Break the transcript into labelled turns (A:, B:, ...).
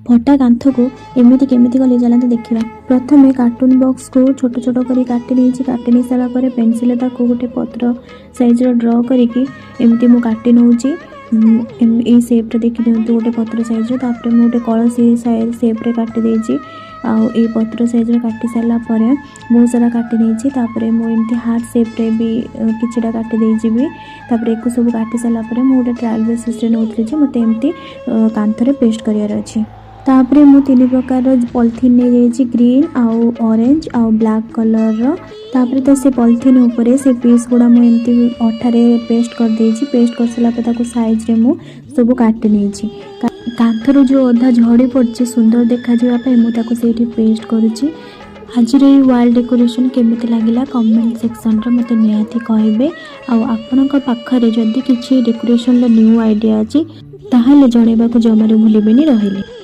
A: फटा कांथ को एमती केमी कली चलते देखा। प्रथम कार्टून बॉक्स को छोट छोट कर काटी नहीं सारापर पेनसिल गोटे पत्र साइज ड्र करमती मु काटी नौची सेप्रे देखी दिखाँ गोटे पत्र साइज मुझे गोटे कलसी सेप्रे काटी आई पत्र साइज काटी सारापर बहुत सारा काटी नहीं मुझे हार्ट सेप्रे भी किछिटा काटी देपर एक सब काटी सारापर मुझे ट्रायल बेसिस नौली मत एमती कांथरे पेस्ट करार अच्छी। तापर मु 3 प्रकार पॉलिथीन नहीं जाइए ग्रीन आउ ऑरेंज आउ ब्लैक कलर तापर तो से पॉलिथीन उपरे से पीस गुड़ा मुझे अठारे पेस्ट कर देछि। पेस्ट कर सारापर साइज रे मु सब काटी नहीं कांथर जो अधा झड़ी पड़ी सुंदर देखा मुझे पेस्ट करुच्ची। आज वाल डेकोरेशन केमिति लगिला कमेंट सेक्शन रे मते निहाती कहबे। आपण पाखरे जदि किछि डेकोरेशन न्यू आइडिया अछि ताहाले जणेबा को जमारे भूलिबेनी रहिले।